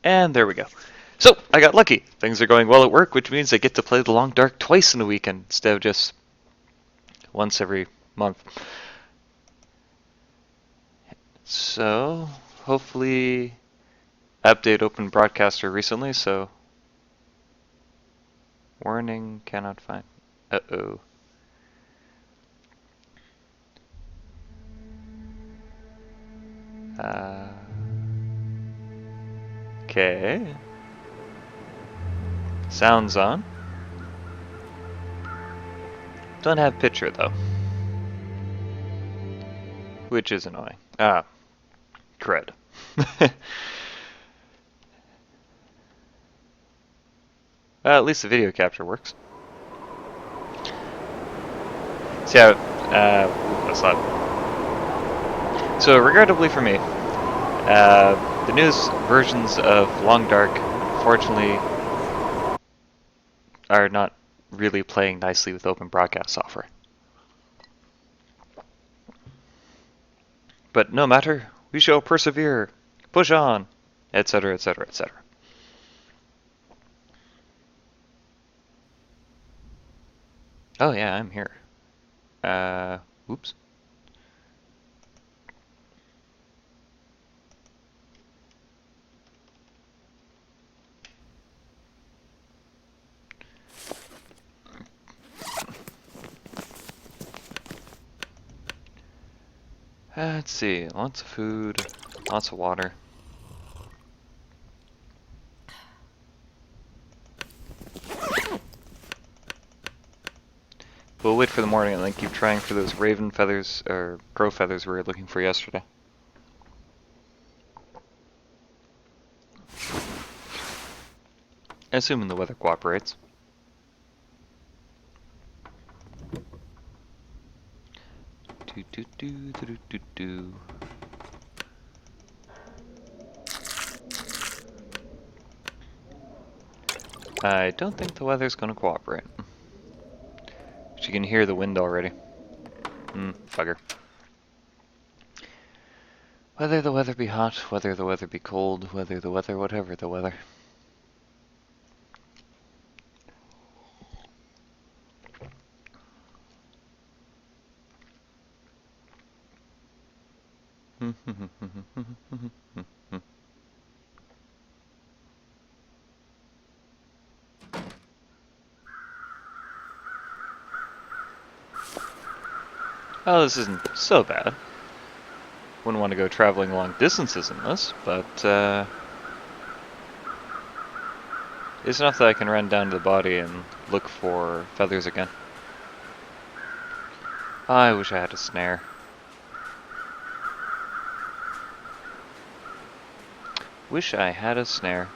And there we go. So, I got lucky. Things are going well at work, which means I get to play the Long Dark twice in a weekend instead of just once every month. So, hopefully, update Open Broadcaster recently, so warning cannot find. Uh-oh. Okay. Sounds on. Don't have picture though. Which is annoying. Ah. Cred. At least the video capture works. So yeah, that's not. So regrettably for me, the newest versions of Long Dark, unfortunately, are not really playing nicely with open broadcast software. But no matter, we shall persevere, push on, etc., etc., etc. Oh yeah, I'm here. Oops. Let's see, lots of food, lots of water. We'll wait for the morning and then keep trying for those raven feathers, or crow feathers we were looking for yesterday. Assuming the weather cooperates. Do. I don't think the weather's gonna cooperate. But you can hear the wind already. Bugger. Whether the weather be hot, whether the weather be cold, whether the weather, whatever the weather. Oh, this isn't so bad. Wouldn't want to go traveling long distances in this, but it's enough that I can run down to the body and look for feathers again. I wish I had a snare. Wish I had a snare.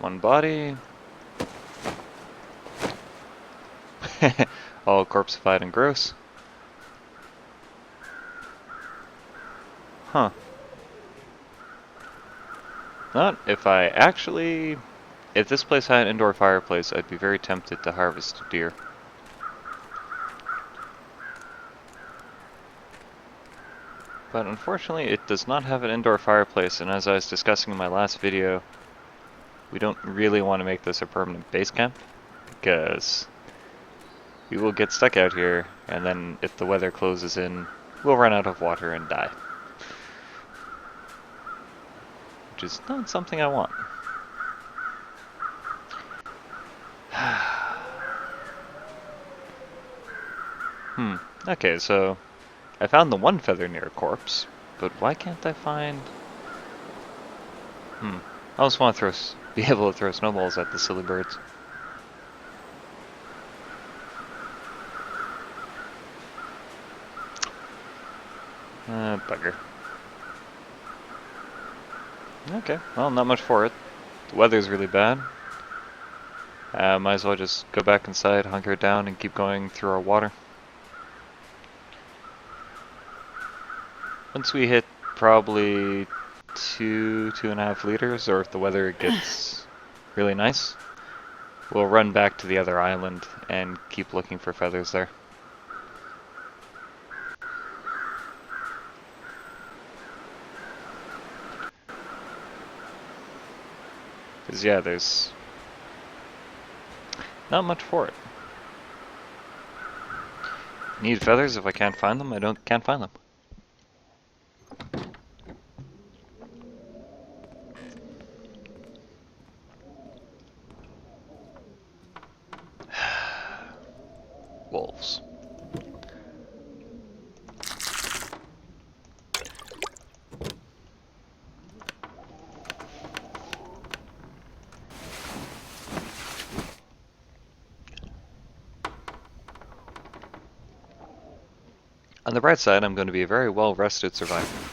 One body. All corpseified and gross. Huh. Not if I actually... If this place had an indoor fireplace, I'd be very tempted to harvest a deer. But unfortunately, it does not have an indoor fireplace, and as I was discussing in my last video, we don't really want to make this a permanent base camp, because we will get stuck out here, and then if the weather closes in, we'll run out of water and die. Which is not something I want. Okay, so I found the one feather near a corpse, but why can't I find... I just want to be able to throw snowballs at the silly birds. Bugger. Okay, well, not much for it. The weather's really bad. Might as well just go back inside, hunker down, and keep going through our water. Once we hit probably 2.5 liters, or if the weather gets really nice, we'll run back to the other island and keep looking for feathers there. Because, yeah, there's not much for it. Need feathers. If I can't find them, can't find them. Wolves. On the bright side, I'm going to be a very well-rested survivor.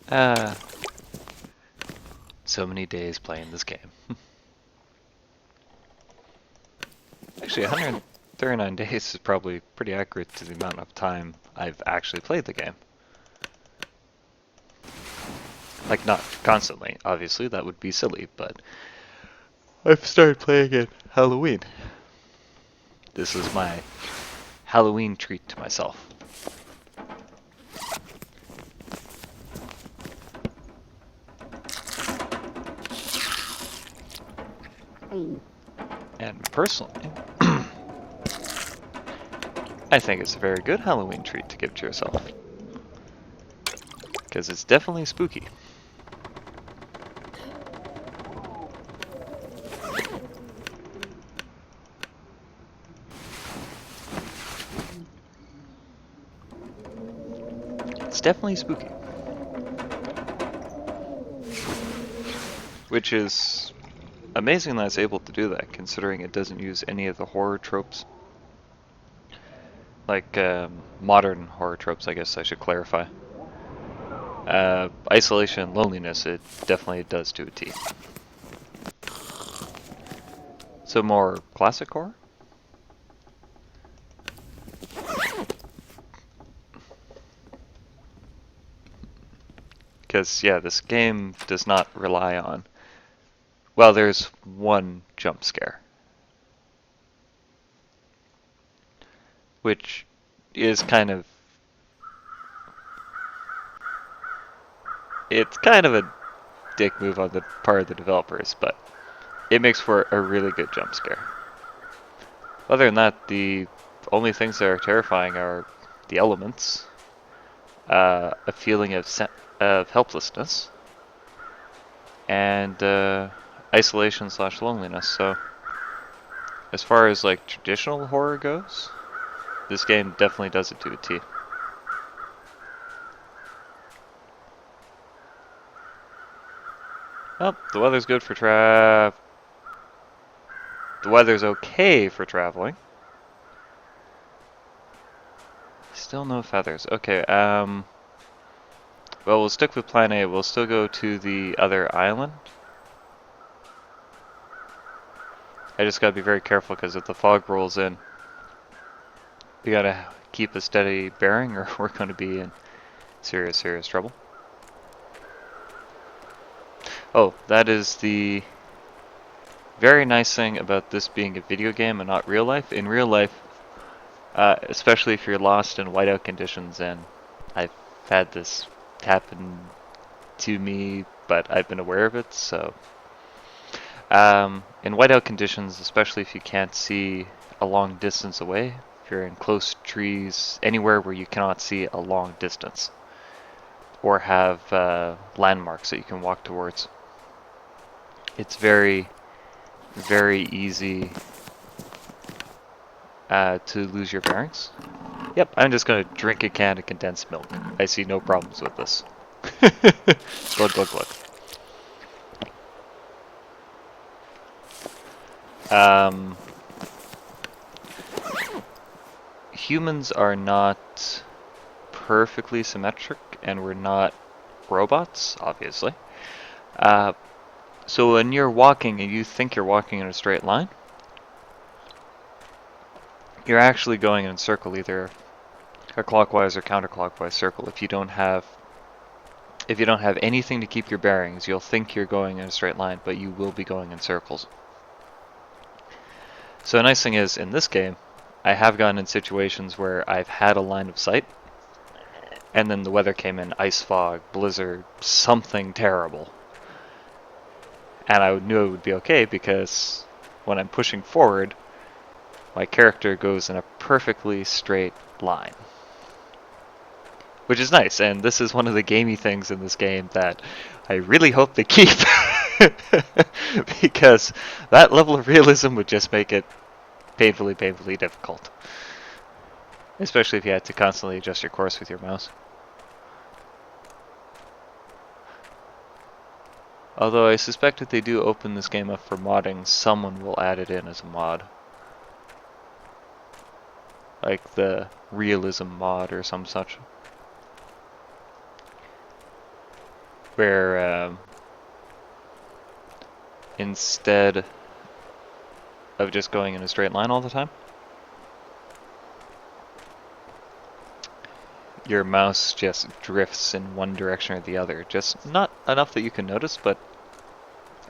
uh, so many days playing this game. Actually, 139 days is probably pretty accurate to the amount of time I've actually played the game. Like, not constantly, obviously, that would be silly, but I've started playing it Halloween. This is my Halloween treat to myself. And personally, I think it's a very good Halloween treat to give to yourself. Because it's definitely spooky. It's definitely spooky. Which is amazing that it's able to do that, considering it doesn't use any of the horror tropes. Like, modern horror tropes, I guess I should clarify. Isolation and loneliness, it definitely does to a T. So more classic horror? Because, yeah, this game does not rely on... Well, there's one jump scare. Which is kind of... It's kind of a dick move on the part of the developers, but it makes for a really good jump scare. Other than that, the only things that are terrifying are the elements, a feeling of helplessness, and isolation/loneliness. So, as far as like traditional horror goes, this game definitely does it to a T. Oh, the weather's good for The weather's okay for traveling. Still no feathers. Okay, well, we'll stick with plan A. We'll still go to the other island. I just gotta be very careful because if the fog rolls in, we gotta keep a steady bearing or we're gonna be in serious, serious trouble. Oh, that is the very nice thing about this being a video game and not real life. In real life, especially if you're lost in whiteout conditions, and I've had this happen to me, but I've been aware of it, so... in whiteout conditions, especially if you can't see a long distance away, if you're in close trees, anywhere where you cannot see a long distance, or have landmarks that you can walk towards, it's very, very easy to lose your bearings. Yep, I'm just going to drink a can of condensed milk. I see no problems with this. Glug, glug, glug. Humans are not perfectly symmetric, and we're not robots, obviously. So when you're walking and you think you're walking in a straight line, you're actually going in a circle, either a clockwise or counterclockwise circle. If you don't have anything to keep your bearings, you'll think you're going in a straight line, but you will be going in circles. So the nice thing is, in this game, I have gotten in situations where I've had a line of sight, and then the weather came in, ice fog, blizzard, something terrible. And I knew it would be okay because when I'm pushing forward, my character goes in a perfectly straight line. Which is nice, and this is one of the gamey things in this game that I really hope they keep. Because that level of realism would just make it painfully, painfully difficult. Especially if you had to constantly adjust your course with your mouse. Although I suspect if they do open this game up for modding, someone will add it in as a mod. Like the realism mod or some such. Where instead of just going in a straight line all the time, your mouse just drifts in one direction or the other. Just not enough that you can notice, but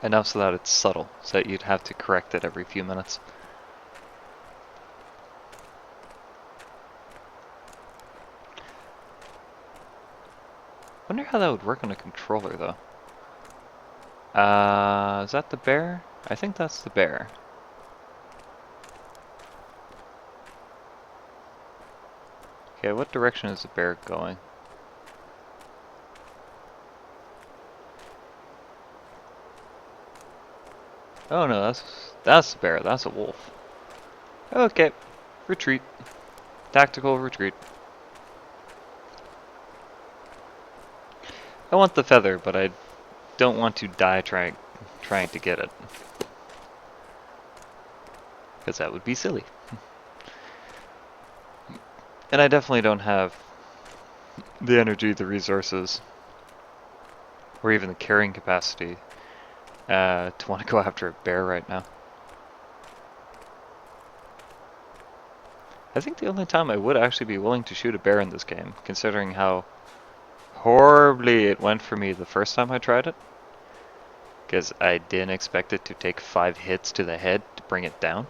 enough so that it's subtle, so that you'd have to correct it every few minutes. Wonder how that would work on a controller, though. Is that the bear? I think that's the bear. Okay, what direction is the bear going? Oh no, that's the bear. That's a wolf. Okay, retreat. Tactical retreat. I want the feather, but I don't want to die trying to get it. Because that would be silly. And I definitely don't have the energy, the resources, or even the carrying capacity to want to go after a bear right now. I think the only time I would actually be willing to shoot a bear in this game, considering how horribly it went for me the first time I tried it, because I didn't expect it to take 5 hits to the head to bring it down,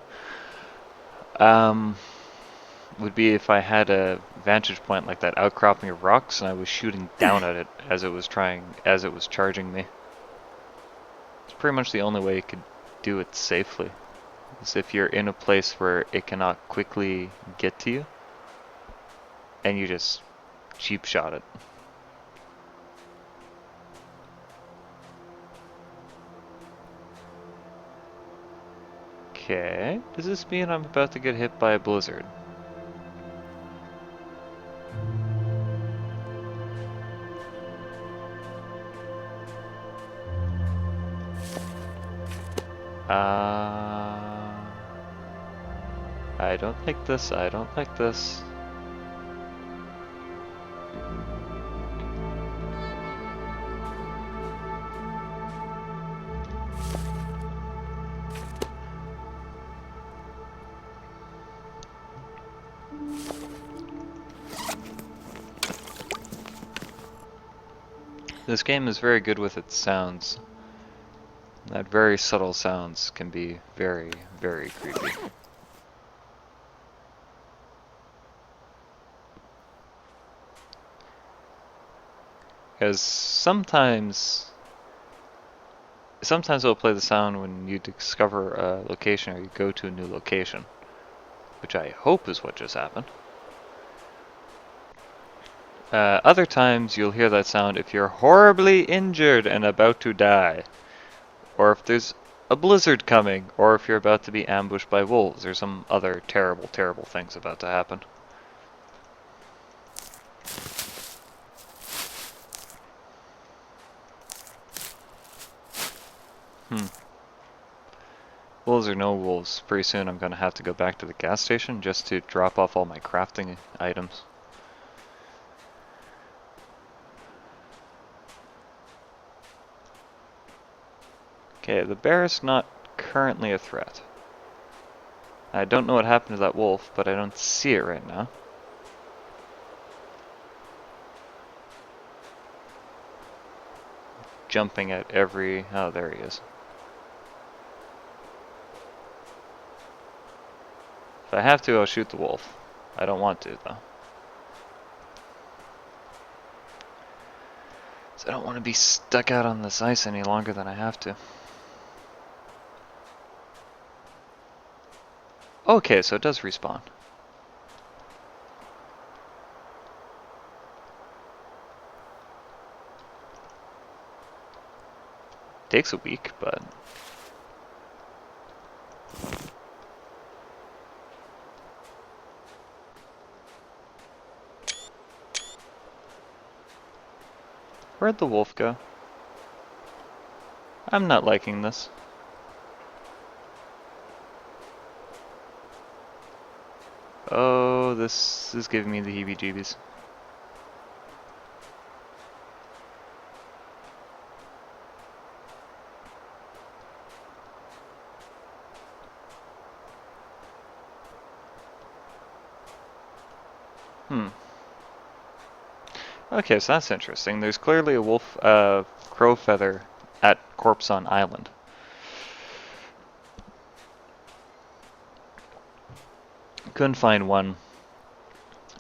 would be if I had a vantage point like that outcropping of rocks and I was shooting down at it as it was charging me. It's pretty much the only way you could do it safely, is if you're in a place where it cannot quickly get to you, and you just cheap shot it. Okay, does this mean I'm about to get hit by a blizzard? I don't like this, I don't like this. This game is very good with its sounds. That very subtle sounds can be very, very creepy. Because sometimes it'll play the sound when you discover a location or you go to a new location, which I hope is what just happened. Other times you'll hear that sound if you're horribly injured and about to die, or if there's a blizzard coming, or if you're about to be ambushed by wolves, or some other terrible, terrible things about to happen. Wolves or no wolves, pretty soon I'm gonna have to go back to the gas station just to drop off all my crafting items. Okay, the bear is not currently a threat. I don't know what happened to that wolf, but I don't see it right now. Jumping at every... oh, there he is. If I have to, I'll shoot the wolf. I don't want to, though. I don't want to be stuck out on this ice any longer than I have to. Okay, so it does respawn. Takes a week, but... Where'd the wolf go? I'm not liking this. Oh, this is giving me the heebie-jeebies. Okay, so that's interesting. There's clearly a wolf, crow feather at Corpse on Island. Couldn't find one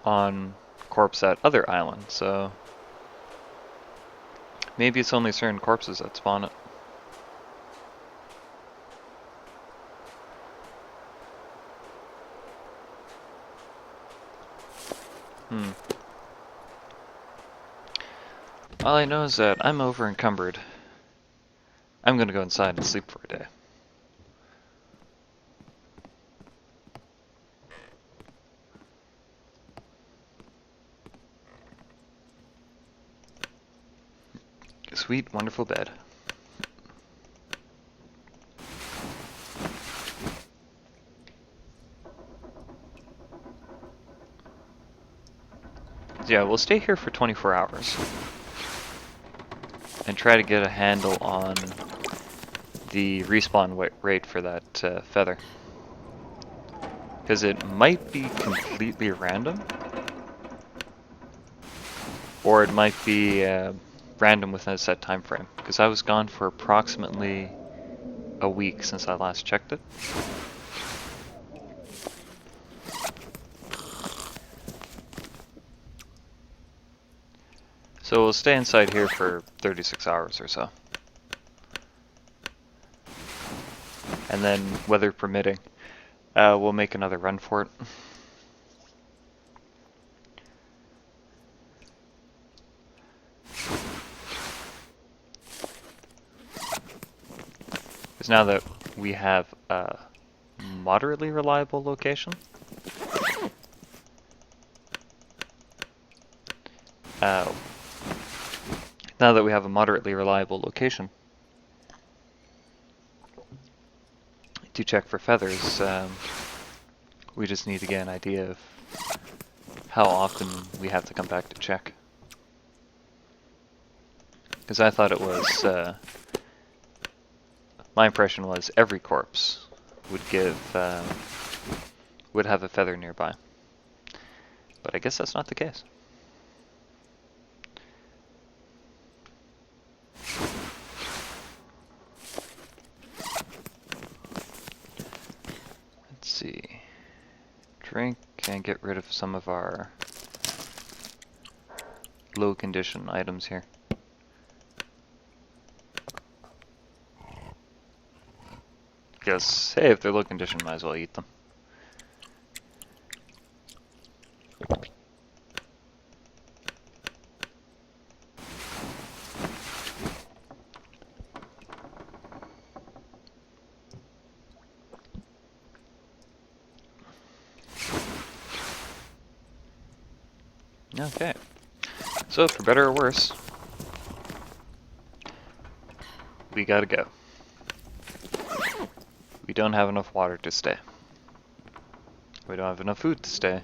on Corpse at other island, so maybe it's only certain corpses that spawn it. All I know is that I'm over encumbered. I'm gonna go inside and sleep for a day. Sweet, wonderful bed. Yeah, we'll stay here for 24 hours. And try to get a handle on the respawn rate for that feather. Because it might be completely random. Or it might be random within a set time frame. Because I was gone for approximately a week since I last checked it. So we'll stay inside here for 36 hours or so. And then, weather permitting, we'll make another run for it. Because now that we have a moderately reliable location, to check for feathers, we just need to get an idea of how often we have to come back to check. Because I thought it was, my impression was every corpse would would have a feather nearby. But I guess that's not the case. Let's see. Drink and get rid of some of our low condition items here. Because, hey, if they're low condition, might as well eat them. Okay. So, for better or worse, we gotta go. We don't have enough water to stay. We don't have enough food to stay.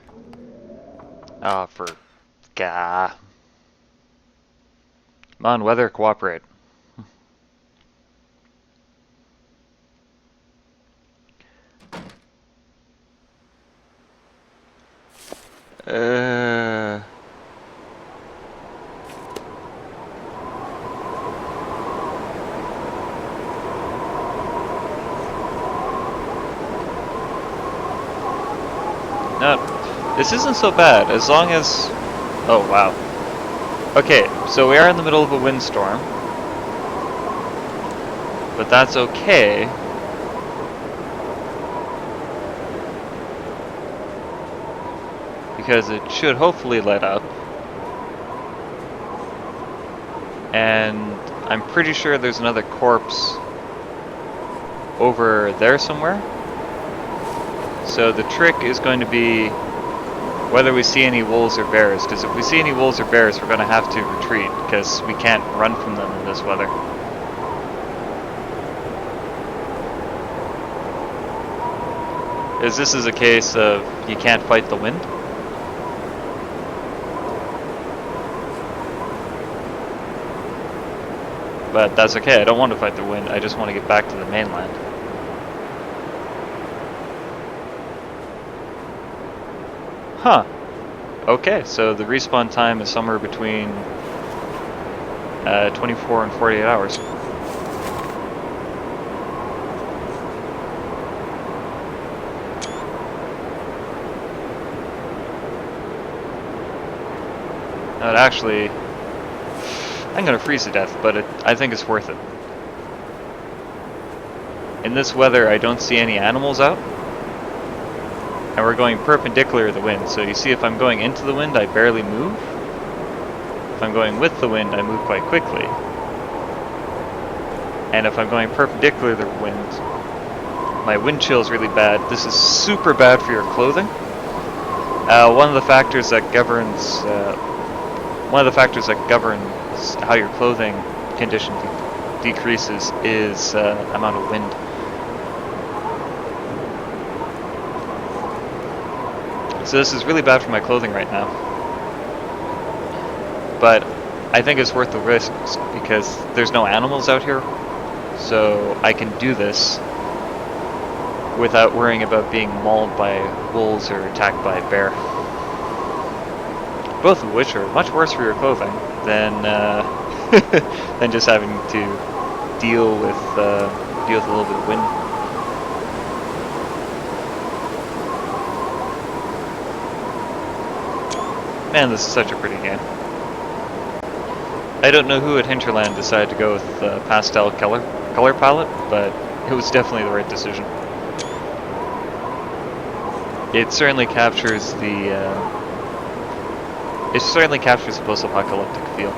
Ah, for gah. Come on, weather, cooperate. No, this isn't so bad, as long as... Oh, wow. Okay, So we are in the middle of a windstorm, but that's okay. Because it should hopefully let up. And I'm pretty sure there's another corpse over there somewhere. So the trick is going to be whether we see any wolves or bears, because if we see any wolves or bears, we're going to have to retreat, because we can't run from them in this weather. Because this is a case of you can't fight the wind. But that's okay, I don't want to fight the wind, I just want to get back to the mainland. Huh. Okay, so the respawn time is somewhere between 24 and 48 hours. Now, actually, I'm gonna freeze to death, but I think it's worth it. In this weather, I don't see any animals out. And we're going perpendicular to the wind, so you see if I'm going into the wind, I barely move. If I'm going with the wind, I move quite quickly. And if I'm going perpendicular to the wind, my wind chill is really bad. This is super bad for your clothing. One of the factors that governs how your clothing condition decreases is amount of wind. So this is really bad for my clothing right now. But I think it's worth the risk because there's no animals out here. So I can do this without worrying about being mauled by wolves or attacked by a bear. Both of which are much worse for your clothing than than just having to deal with a little bit of wind. Man, this is such a pretty game. I don't know who at Hinterland decided to go with the pastel color palette, but it was definitely the right decision. It certainly captures the post-apocalyptic feel.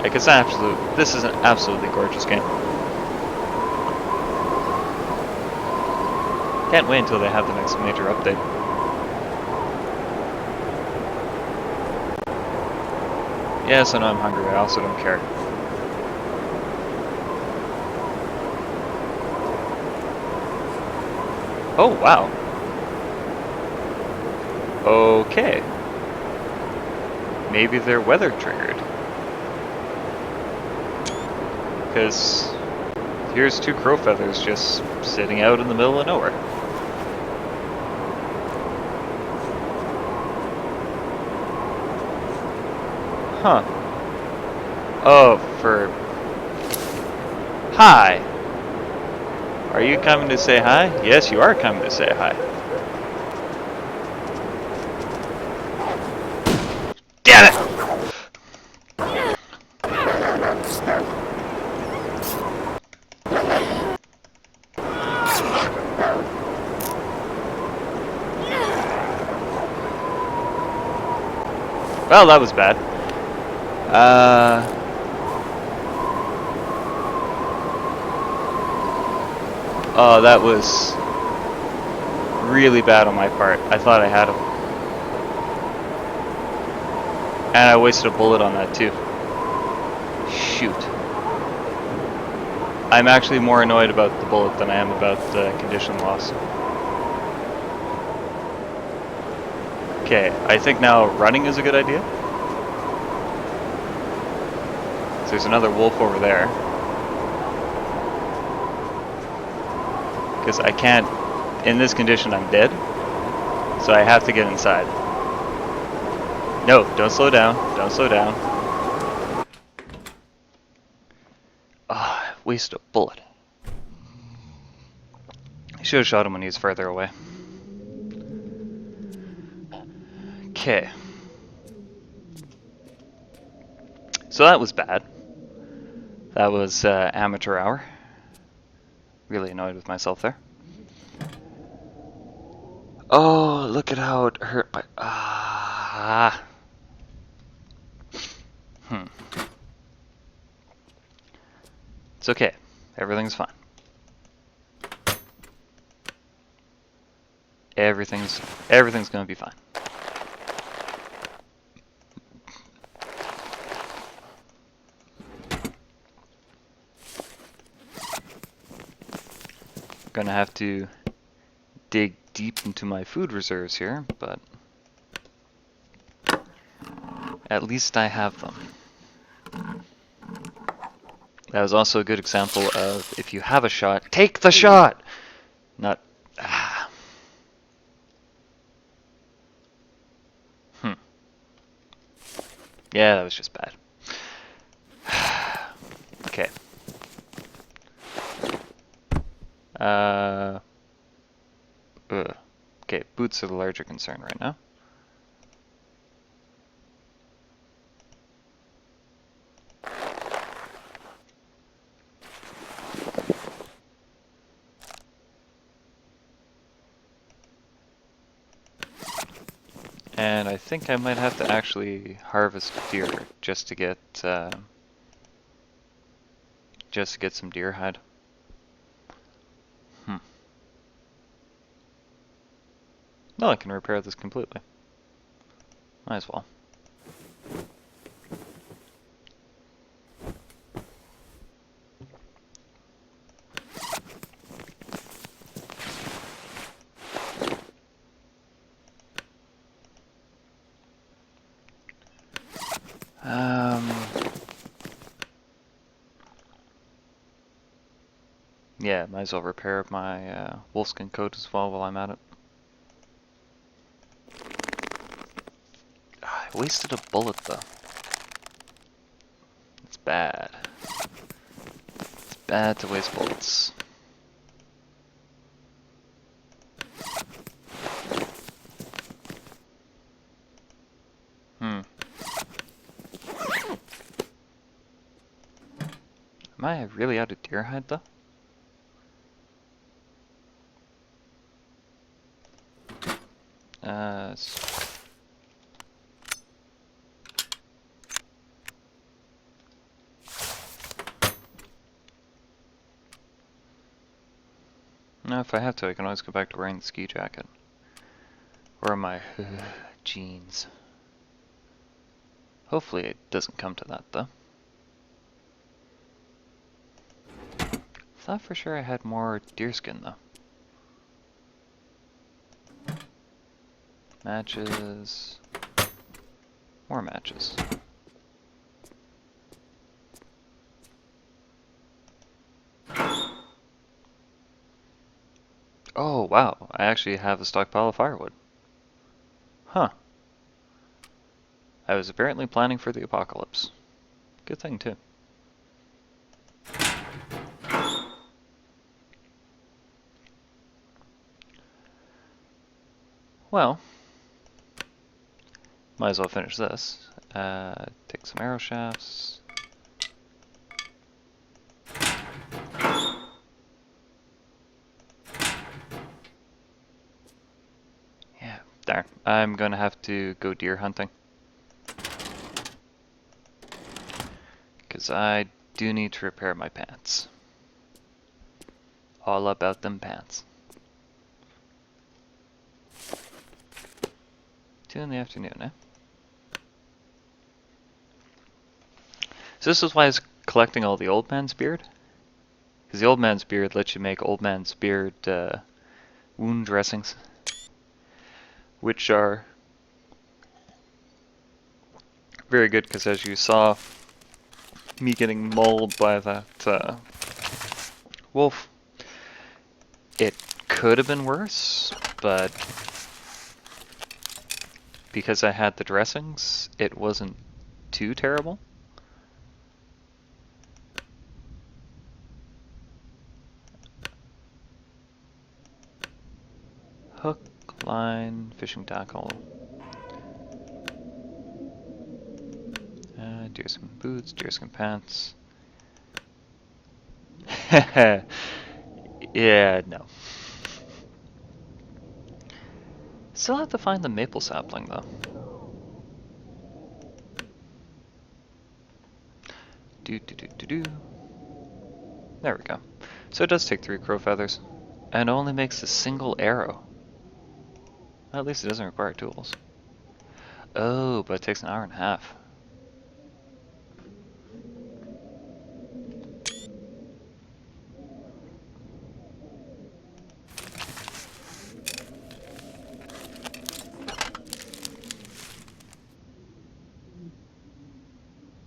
Like this is an absolutely gorgeous game. Can't wait until they have the next major update. Yes, I know I'm hungry, I also don't care. Oh, wow. Okay. Maybe they're weather triggered. Because here's two crow feathers just sitting out in the middle of nowhere. Huh. Oh, for... Hi! Are you coming to say hi? Yes, you are coming to say hi. Get it! Well, that was bad. Oh, that was really bad on my part. I thought I had him. And I wasted a bullet on that too. Shoot. I'm actually more annoyed about the bullet than I am about the condition loss. Okay, I think now running is a good idea. So there's another wolf over there. Because I can't, in this condition I'm dead. So I have to get inside. No, don't slow down, don't slow down. Ah, waste a bullet. I should have shot him when he was further away. Okay. So that was bad. That was amateur hour. Really annoyed with myself there. Oh, look at how it hurt my... Ah. Hmm. It's okay. Everything's fine. Everything's gonna be fine. Gonna have to dig deep into my food reserves here, but at least I have them. That was also a good example of if you have a shot, take the shot! Not... Ah. Yeah, that was just bad. Okay. Ugh. Okay, boots are the larger concern right now. And I think I might have to actually harvest deer just to get some deer hide. No, I can repair this completely. Might as well. Yeah, might as well repair my wolfskin coat as well while I'm at it. I wasted a bullet though. It's bad. It's bad to waste bullets. Am I really out of deer hide though? No, if I have to, I can always go back to wearing the ski jacket. Or my jeans. Hopefully it doesn't come to that though. Thought for sure I had more deerskin though. Matches. More matches. Oh wow, I actually have a stockpile of firewood. Huh. I was apparently planning for the apocalypse. Good thing too. Well, might as well finish this. Take some arrow shafts. Yeah, darn. I'm gonna have to go deer hunting. Because I do need to repair my pants. All about them pants. 2 in the afternoon, eh? So this is why I was collecting all the old man's beard. Because the old man's beard lets you make old man's beard wound dressings. Which are very good because as you saw me getting mauled by that wolf, it could have been worse, but because I had the dressings, it wasn't too terrible. Hook, line, fishing tackle. deerskin boots, deerskin pants. Yeah, no. Still have to find the maple sapling, though. Do. There we go. So it does take 3 crow feathers, and only makes a single arrow. Well, at least it doesn't require tools. Oh, but it takes an hour and a half.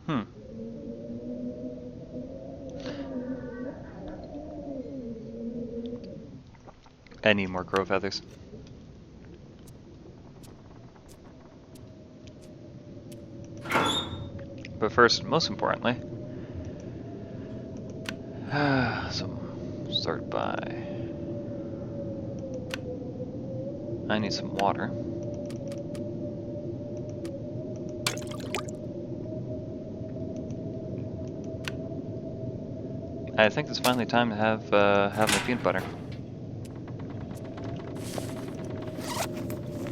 Hmm. I need more crow feathers. But first, most importantly, so start by. I need some water. I think it's finally time to have my peanut butter.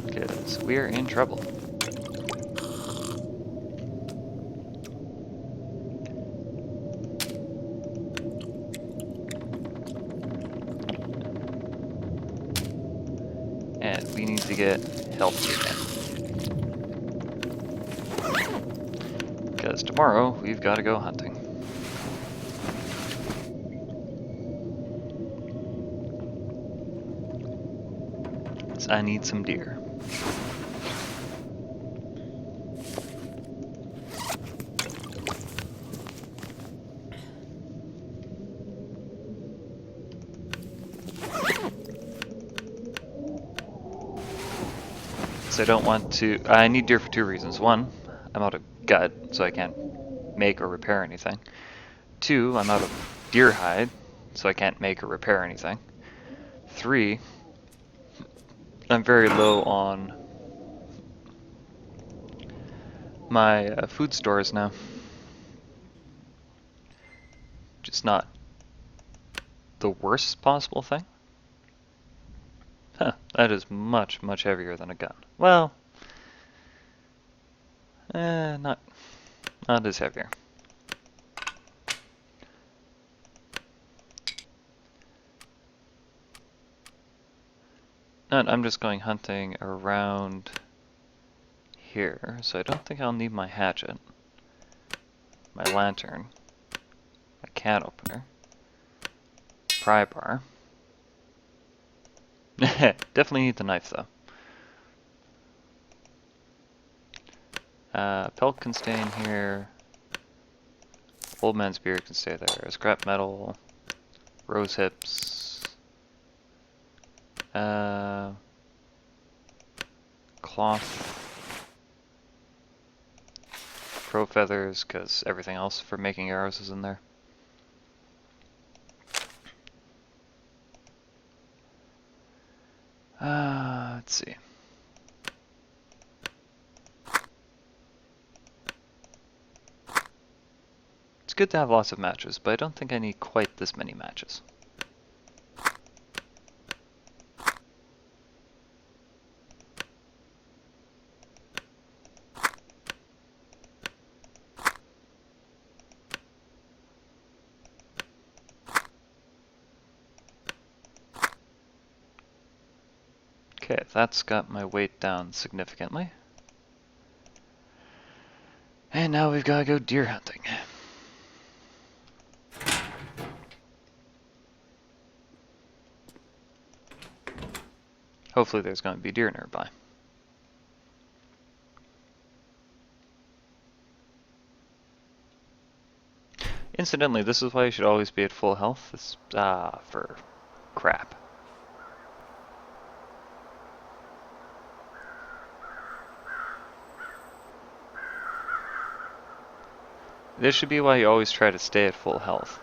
Because we're in trouble. And we need to get healthy again. Because tomorrow, we've got to go hunting. So I need some deer. So I don't want to. I need deer for 2 reasons. 1, I'm out of gut, so I can't make or repair anything. 2, I'm out of deer hide, so I can't make or repair anything. 3, I'm very low on my food stores now. Just not the worst possible thing. Huh, that is much, much heavier than a gun. Well, not as heavier. And I'm just going hunting around here, so I don't think I'll need my hatchet, my lantern, my can opener, pry bar. Definitely need the knife though. Pelt can stay in here. Old man's beard can stay there. Scrap metal, rose hips, cloth, crow feathers, because everything else for making arrows is in there. Let's see. It's good to have lots of matches, but I don't think I need quite this many matches. Okay, that's got my weight down significantly. And now we've got to go deer hunting. Hopefully there's going to be deer nearby. Incidentally, this is why you should always be at full health. This, for crap. This should be why you always try to stay at full health.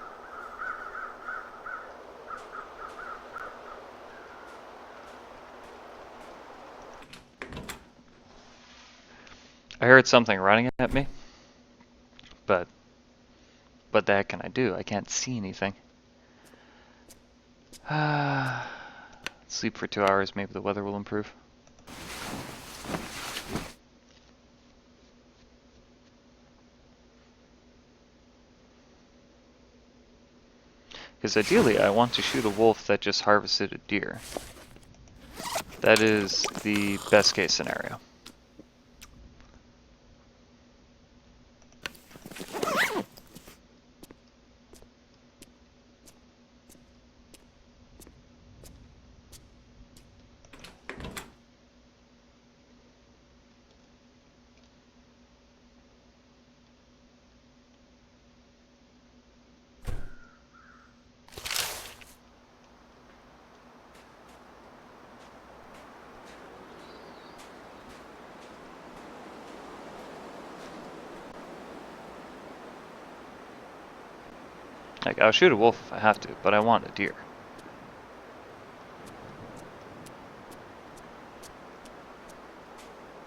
I heard something running at me. What the heck can I do? I can't see anything. Sleep for 2 hours, maybe the weather will improve. Because ideally I want to shoot a wolf that just harvested a deer. That is the best case scenario. Like, I'll shoot a wolf if I have to, but I want a deer.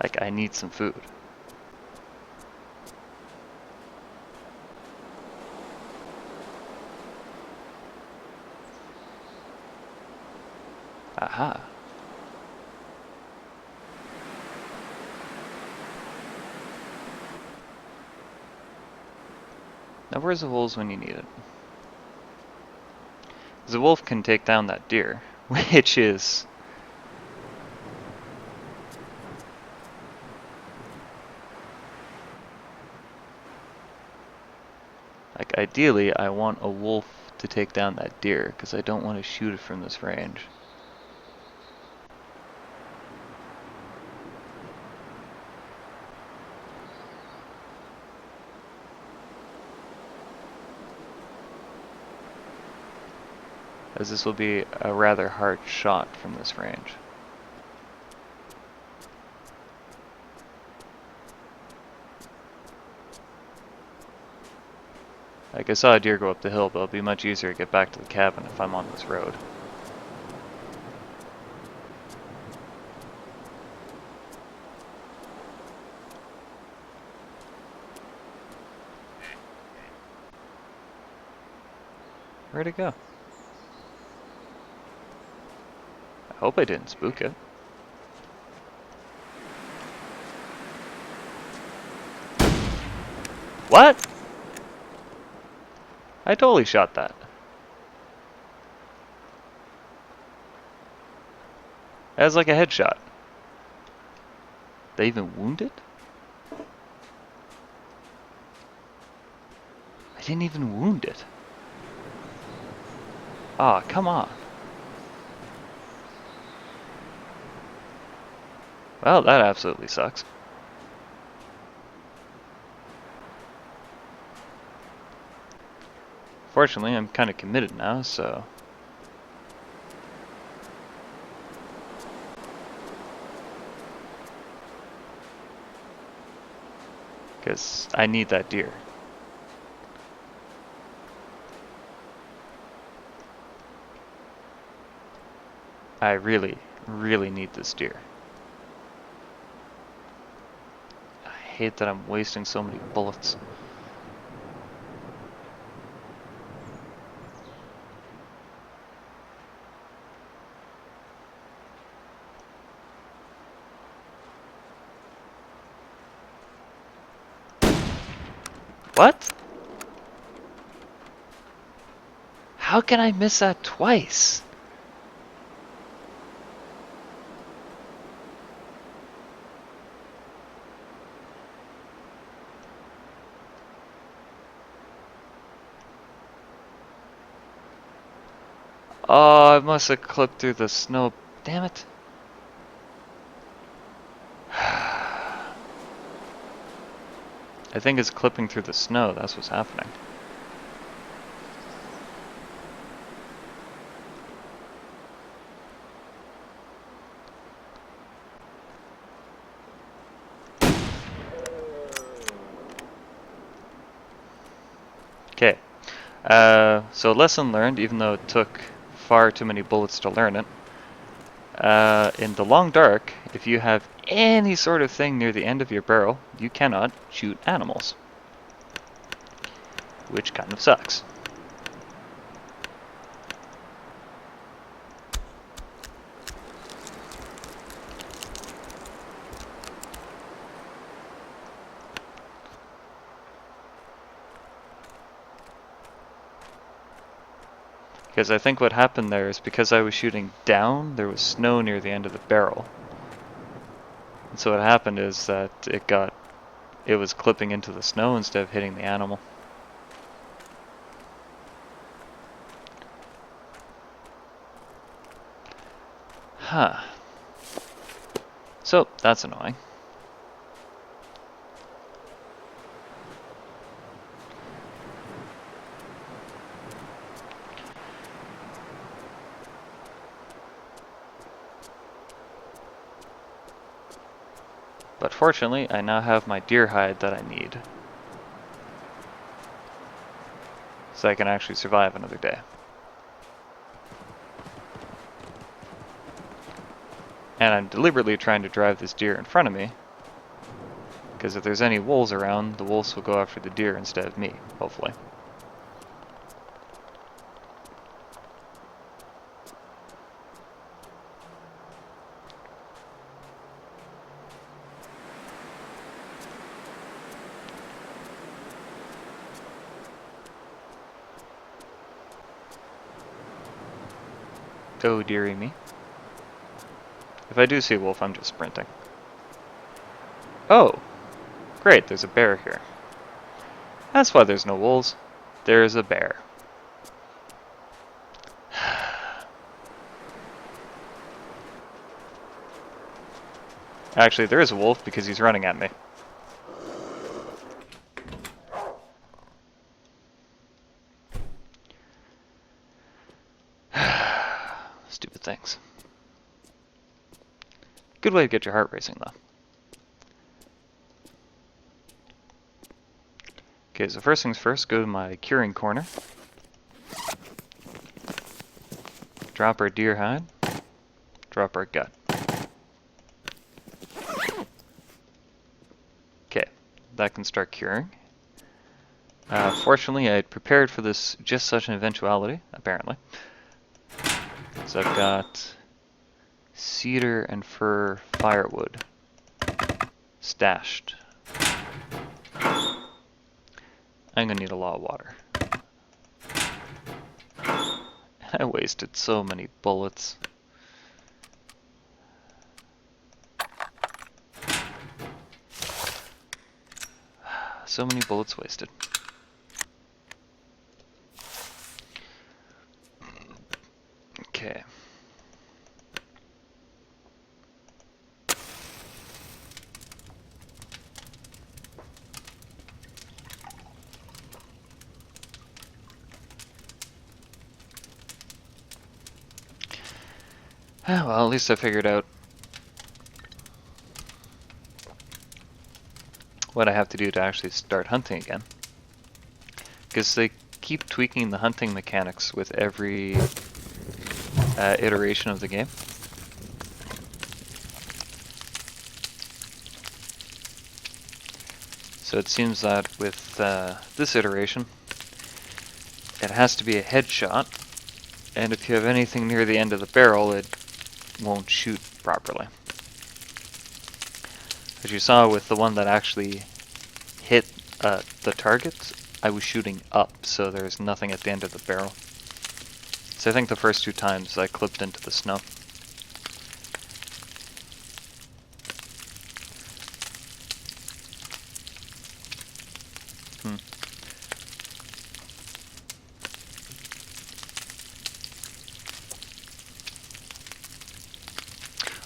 Like, I need some food. Aha. Now where's the wolves when you need it? Because the wolf can take down that deer, which is... Like, ideally, I want a wolf to take down that deer, because I don't want to shoot it from this range. As this will be a rather hard shot from this range. Like, I saw a deer go up the hill, but it'll be much easier to get back to the cabin if I'm on this road. Where'd it go? I hope I didn't spook it. What? I totally shot that. That was like a headshot. They even wound it? I didn't even wound it. Ah, oh, come on. Well, that absolutely sucks. Fortunately, I'm kind of committed now, so... Because I need that deer. I really, really need this deer. I hate that I'm wasting so many bullets. What? How can I miss that twice? Oh, I must have clipped through the snow. Damn it. I think it's clipping through the snow. That's what's happening. Okay. So lesson learned, even though it took far too many bullets to learn it. In the long dark, if you have any sort of thing near the end of your barrel, you cannot shoot animals. which kind of sucks. Because I think what happened there is because I was shooting down, there was snow near the end of the barrel. And so what happened is that it was clipping into the snow instead of hitting the animal. Huh. So, that's annoying. But fortunately, I now have my deer hide that I need. So I can actually survive another day. And I'm deliberately trying to drive this deer in front of me, because if there's any wolves around, the wolves will go after the deer instead of me, hopefully. Oh, dearie me. If I do see a wolf, I'm just sprinting. Oh! Great, there's a bear here. That's why there's no wolves. There's a bear. Actually, there is a wolf because he's running at me. Stupid things. Good way to get your heart racing, though. Okay, so first things first, go to my curing corner. Drop our deer hide. Drop our gut. Okay, that can start curing. Fortunately, I had prepared for this just such an eventuality, apparently. So I've got cedar and fir firewood stashed. I'm gonna need a lot of water. I wasted so many bullets. So many bullets wasted. Okay. Well, at least I figured out what I have to do to actually start hunting again. Because they keep tweaking the hunting mechanics with every iteration of the game. So it seems that with this iteration, it has to be a headshot, and if you have anything near the end of the barrel, it won't shoot properly. As you saw with the one that actually hit the target, I was shooting up, so there's nothing at the end of the barrel. So I think the first two times I clipped into the snow.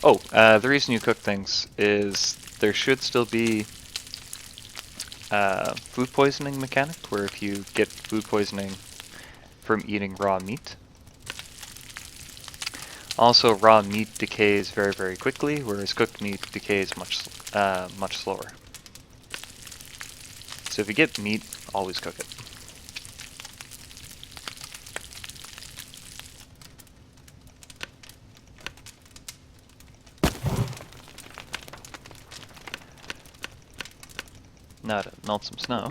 Oh, the reason you cook things is there should still be food poisoning mechanic, where if you get food poisoning from eating raw meat. Also, raw meat decays very, very quickly, whereas cooked meat decays much slower. So if you get meat, always cook it. Now to melt some snow.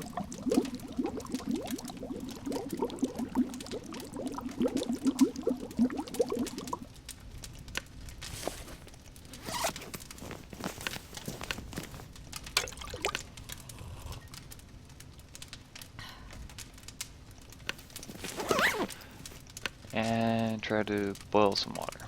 and try to boil some water.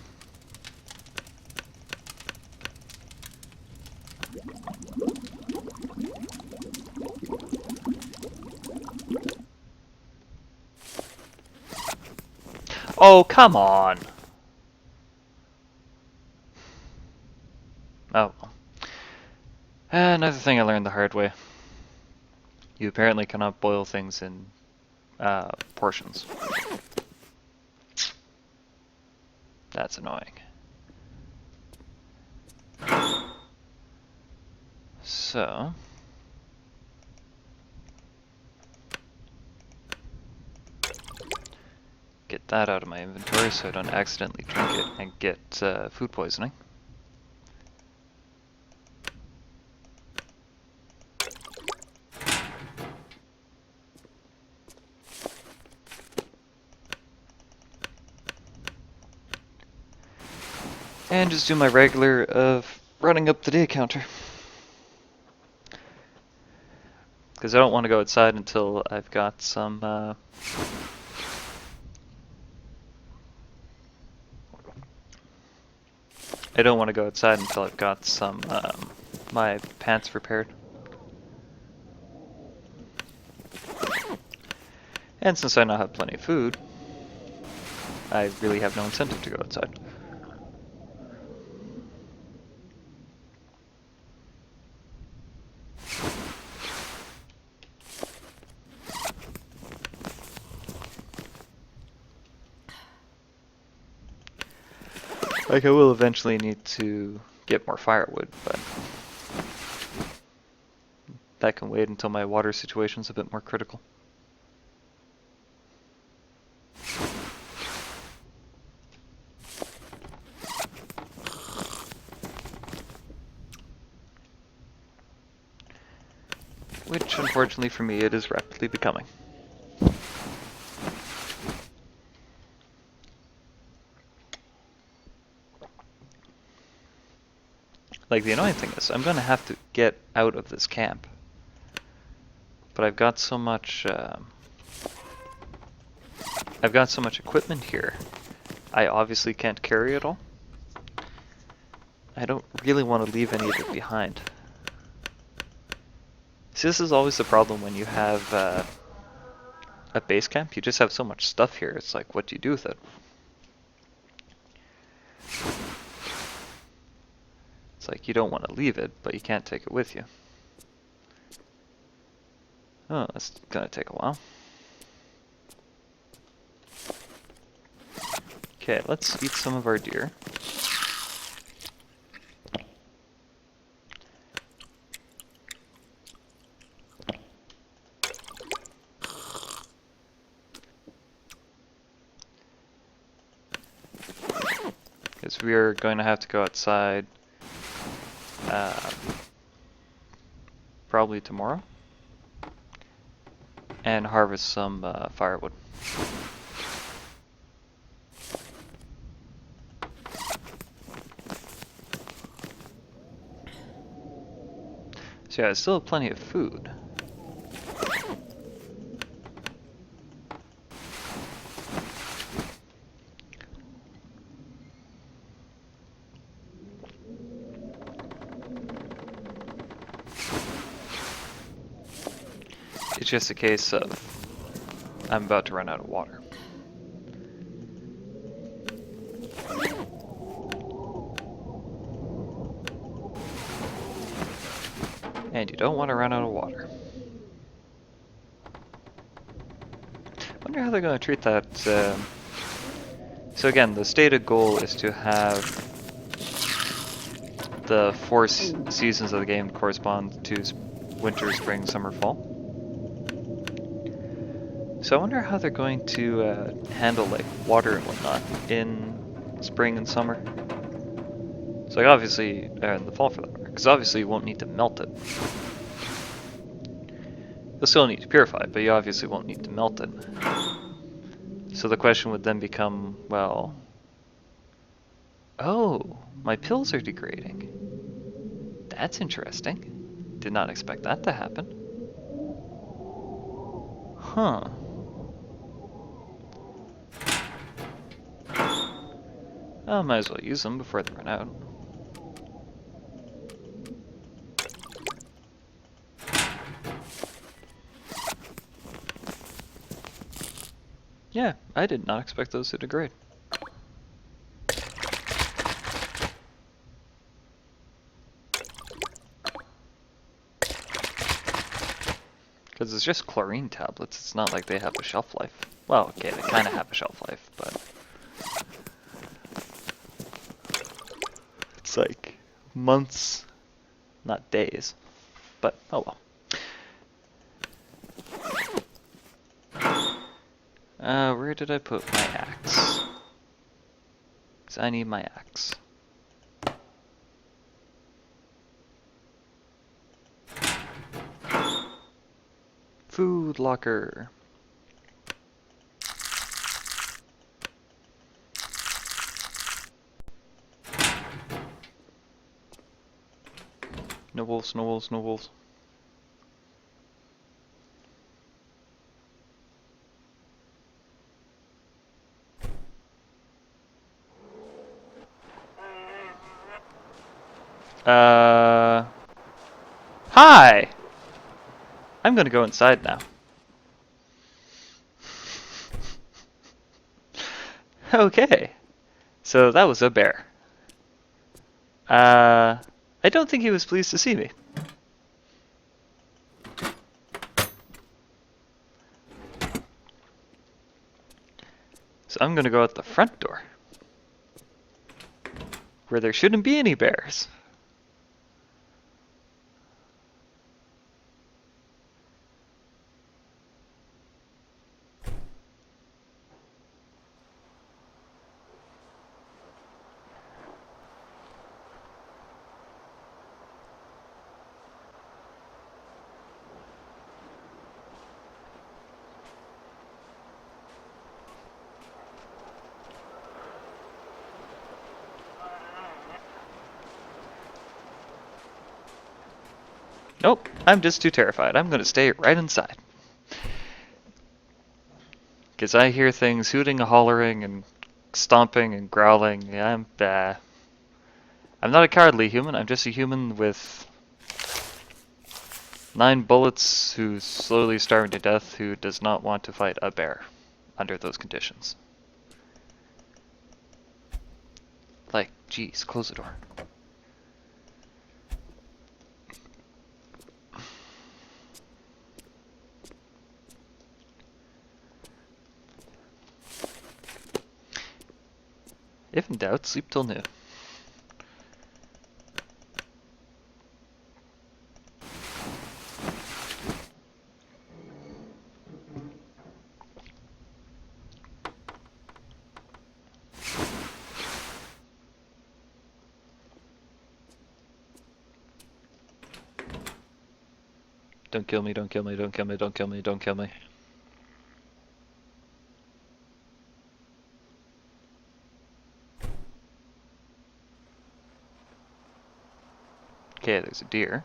Oh, come on! Oh. Another thing I learned the hard way. You apparently cannot boil things in portions. That's annoying. So... get that out of my inventory so I don't accidentally drink it and get food poisoning. And just do my regular of running up the day counter. Because I don't want to go outside until I've got some I don't want to go outside until I've got some my pants repaired. And since I now have plenty of food, I really have no incentive to go outside. Like, I will eventually need to get more firewood, but that can wait until my water situation's a bit more critical. Which, unfortunately for me, it is rapidly becoming. Like, the annoying thing is, I'm gonna have to get out of this camp. But I've got so much equipment here. I obviously can't carry it all. I don't really want to leave any of it behind. See, this is always the problem when you have a base camp. You just have so much stuff here. It's like, what do you do with it? It's like, you don't want to leave it, but you can't take it with you. Oh, that's gonna take a while. Okay, let's eat some of our deer. Because we're going to have to go outside probably tomorrow and harvest some firewood. So yeah, I still have plenty of food. It's just a case of I'm about to run out of water. And you don't want to run out of water. I wonder how they're going to treat that. So again, the stated goal is to have the four seasons of the game correspond to winter, spring, summer, fall. So I wonder how they're going to handle like water and whatnot in spring and summer. So like obviously, in the fall for that matter, because obviously you won't need to melt it. You'll still need to purify it, but you obviously won't need to melt it. So the question would then become, well, oh, my pills are degrading. That's interesting. Did not expect that to happen. Huh. Well, might as well use them before they run out. Yeah, I did not expect those to degrade. Because it's just chlorine tablets, it's not like they have a shelf life. Well, okay, they kind of have a shelf life, but... it's like months, not days. But, oh well. Where did I put my axe? Because I need my axe. Food locker. No wolves, no wolves, no wolves. Hi! I'm gonna go inside now. Okay. So that was a bear. I don't think he was pleased to see me. So I'm gonna go out the front door, where there shouldn't be any bears. Nope, I'm just too terrified. I'm gonna stay right inside. Because I hear things hooting and hollering and stomping and growling. Yeah, I'm not a cowardly human, I'm just a human with 9 bullets who's slowly starving to death who does not want to fight a bear under those conditions. Like, geez, close the door. If in doubt, sleep till noon. Don't kill me, don't kill me, don't kill me, don't kill me, don't kill me. Okay, there's a deer.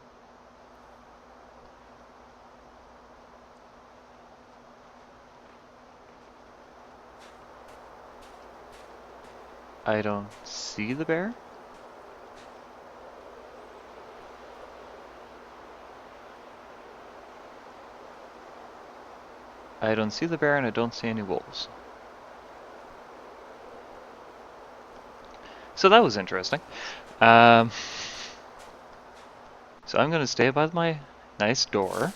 I don't see the bear. I don't see the bear and I don't see any wolves. So that was interesting. So I'm gonna stay by my nice door.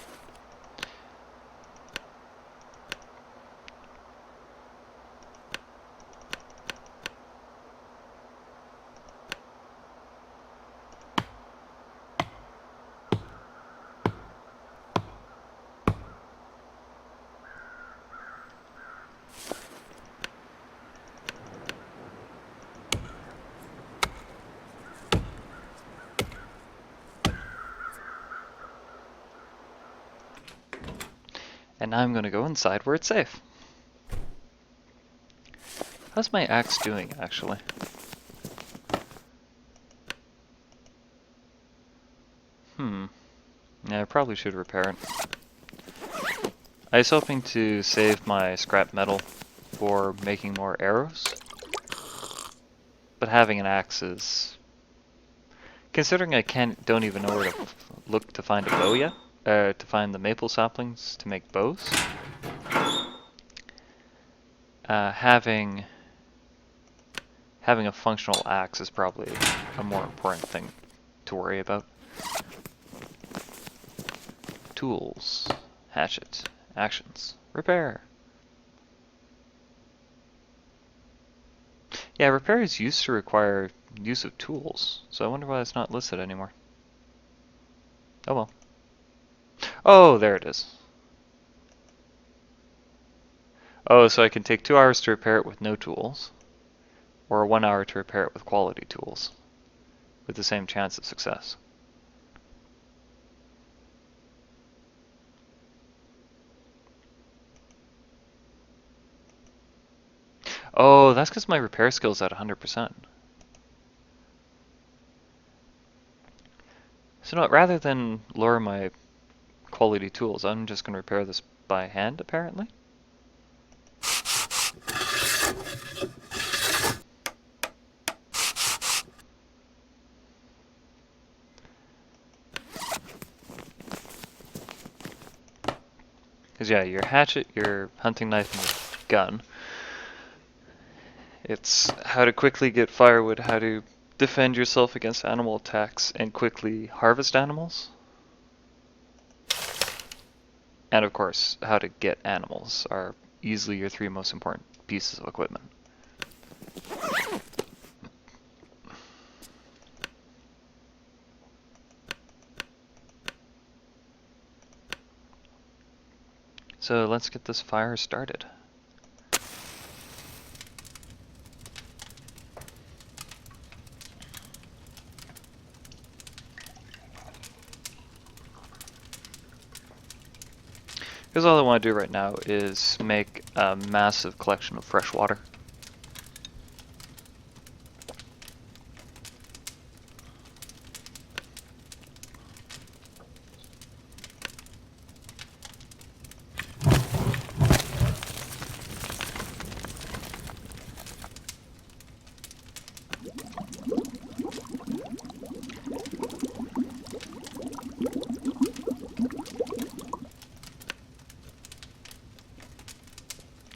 And now I'm gonna go inside where it's safe. How's my axe doing, actually? Yeah, I probably should repair it. I was hoping to save my scrap metal for making more arrows. but having an axe is, considering I don't even know where to look to find a bow yet, to find the maple saplings to make bows. Having a functional axe is probably a more important thing to worry about. Tools, hatchet, actions, repair. Yeah, repairs used to require use of tools, so I wonder why it's not listed anymore. Oh well. Oh, there it is. Oh, so I can take 2 hours to repair it with no tools, or 1 hour to repair it with quality tools, with the same chance of success. Oh, that's because my repair skill's at 100%. So no, rather than lower my quality tools, I'm just going to repair this by hand, apparently. Because yeah, your hatchet, your hunting knife, and your gun. It's how to quickly get firewood, how to defend yourself against animal attacks, and quickly harvest animals. And of course, how to get animals are easily your 3 most important pieces of equipment. So let's get this fire started. Because all I want to do right now is make a massive collection of fresh water.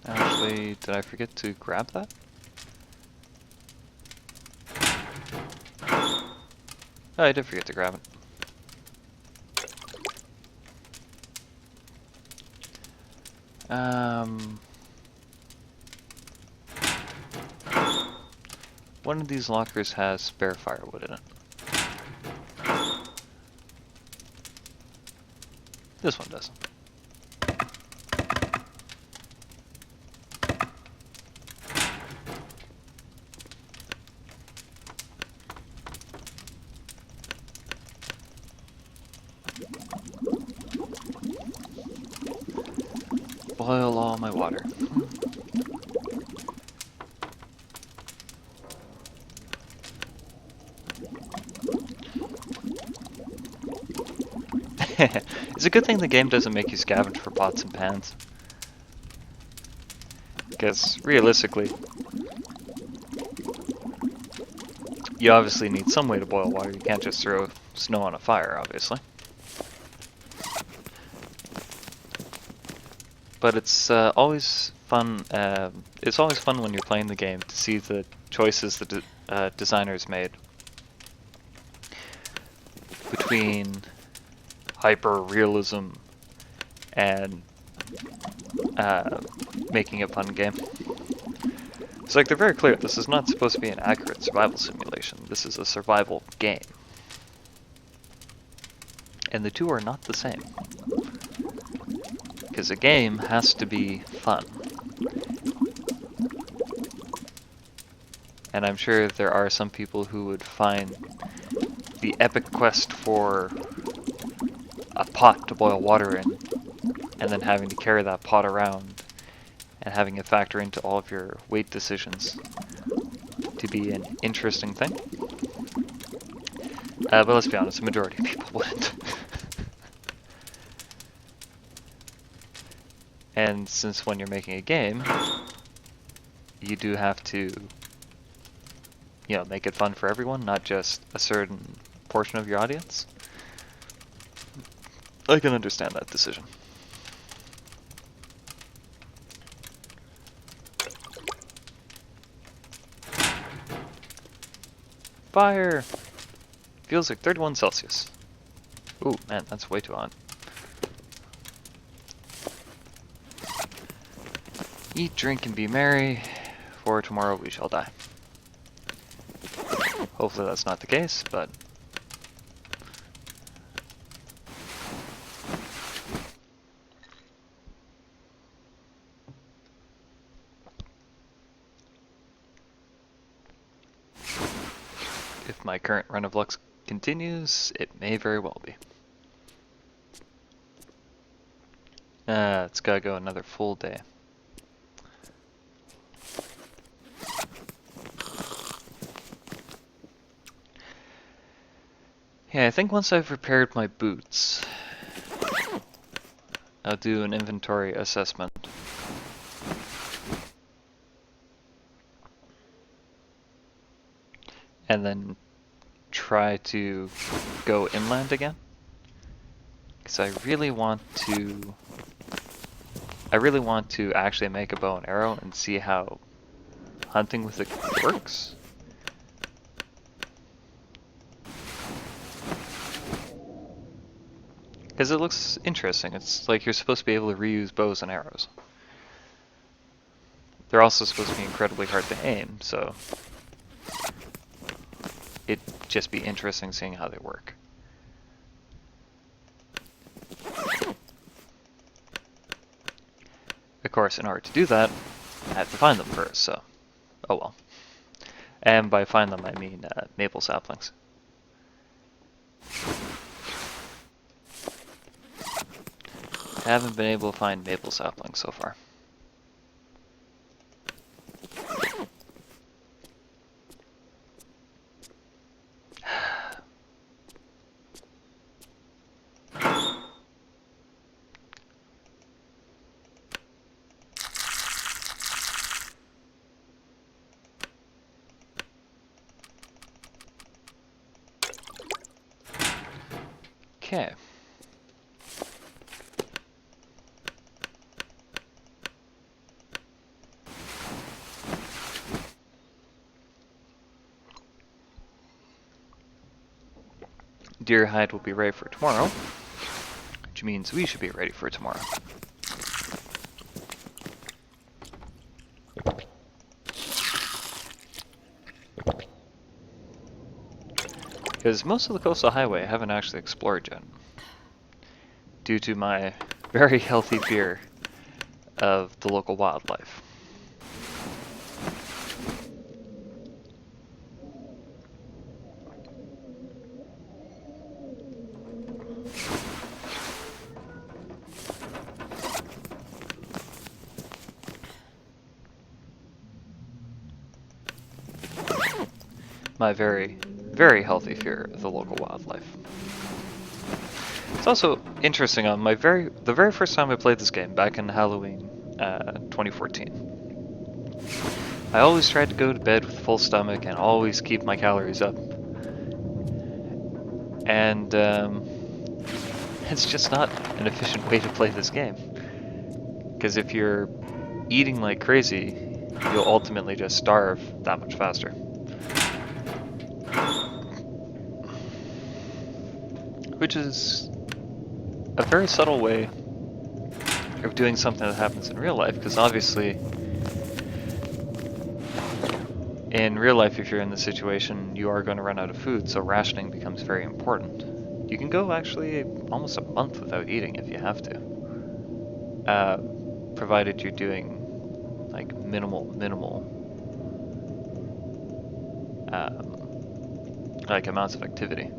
Actually, did I forget to grab that? Oh, I did forget to grab it. One of these lockers has spare firewood in it. This one doesn't. Boil all my water. It's a good thing the game doesn't make you scavenge for pots and pans. Because, realistically, you obviously need some way to boil water. You can't just throw snow on a fire, obviously. But it's always fun. It's always fun when you're playing the game to see the choices the designers made between hyper-realism and making a fun game. It's like they're very clear, this is not supposed to be an accurate survival simulation. This is a survival game. And the two are not the same. Because a game has to be fun. And I'm sure there are some people who would find the epic quest for a pot to boil water in, and then having to carry that pot around, and having it factor into all of your weight decisions to be an interesting thing. But let's be honest, the majority of people wouldn't. And since when you're making a game, you do have to you know, make it fun for everyone, not just a certain portion of your audience, I can understand that decision. Fire! Feels like 31 Celsius. Ooh, man, that's way too hot. Eat, drink, and be merry, for tomorrow we shall die. Hopefully that's not the case, but... if my current run of luck continues, it may very well be. It's gotta go another full day. Yeah, I think once I've repaired my boots, I'll do an inventory assessment. And then try to go inland again. Because I really want to actually make a bow and arrow and see how hunting with it works. Because it looks interesting. It's like you're supposed to be able to reuse bows and arrows. They're also supposed to be incredibly hard to aim, so it'd just be interesting seeing how they work. Of course, in order to do that, I have to find them first, so oh well. And by find them, I mean maple saplings. I haven't been able to find maple saplings so far. Okay. Deer hide will be ready for tomorrow, which means we should be ready for tomorrow. Because most of the coastal highway I haven't actually explored yet, due to my very healthy fear of the local wildlife. My very, very healthy fear of the local wildlife. It's also interesting, on the very first time I played this game, back in Halloween 2014, I always tried to go to bed with a full stomach and always keep my calories up. And it's just not an efficient way to play this game. Because if you're eating like crazy, you'll ultimately just starve that much faster. Which is a very subtle way of doing something that happens in real life, because obviously in real life, if you're in this situation, you are going to run out of food, so rationing becomes very important. You can go actually almost a month without eating if you have to, provided you're doing like minimal like amounts of activity.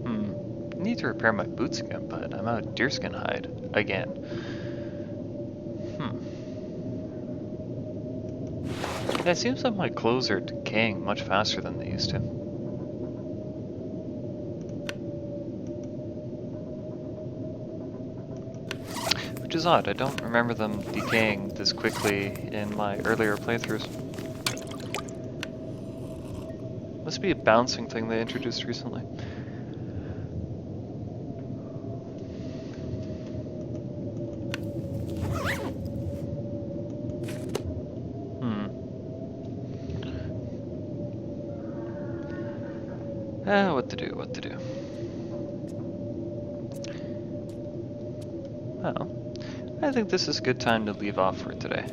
I need to repair my boots again, but I'm out of deerskin hide again. Yeah, it seems like my clothes are decaying much faster than they used to. which is odd. I don't remember them decaying this quickly in my earlier playthroughs. Must be a bouncing thing they introduced recently. What to do, what to do. Well, I think this is a good time to leave off for today.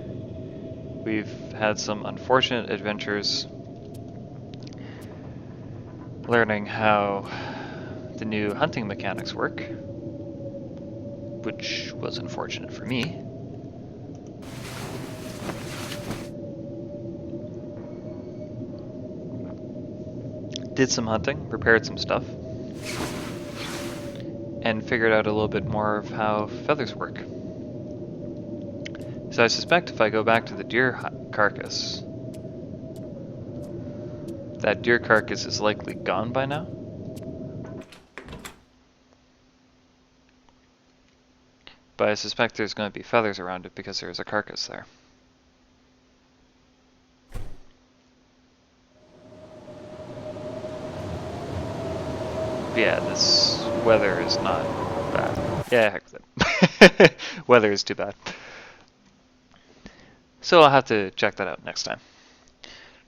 We've had some unfortunate adventures learning how the new hunting mechanics work, which was unfortunate for me. Did some hunting, prepared some stuff, and figured out a little bit more of how feathers work. So I suspect if I go back to the deer carcass, that deer carcass is likely gone by now. But I suspect there's going to be feathers around it because there's a carcass there. Yeah, this weather is not bad. Yeah, heck with it. Weather is too bad. So I'll have to check that out next time.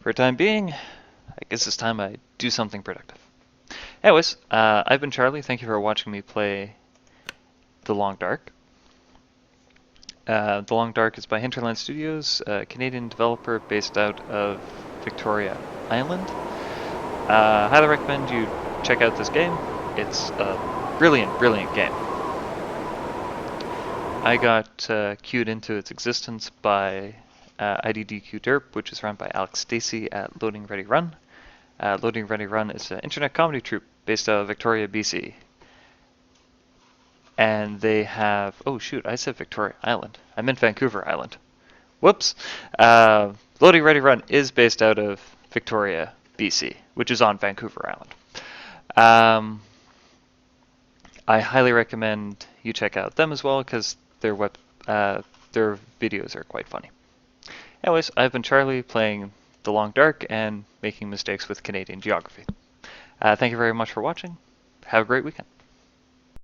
For the time being, I guess it's time I do something productive. Anyways, I've been Charlie. Thank you for watching me play The Long Dark. The Long Dark is by Hinterland Studios, a Canadian developer based out of Victoria Island. Highly recommend you check out this game. It's a brilliant, brilliant game. I got cued into its existence by IDDQ Derp, which is run by Alex Stacey at Loading Ready Run. Loading Ready Run is an internet comedy troupe based out of Victoria, BC. And they have... Oh shoot, I said Victoria Island. I meant Vancouver Island. Whoops. Loading Ready Run is based out of Victoria, BC, which is on Vancouver Island. I highly recommend you check out them as well because their videos are quite funny. Anyways, I've been Charlie playing The Long Dark and making mistakes with Canadian geography. Thank you very much for watching. Have a great weekend.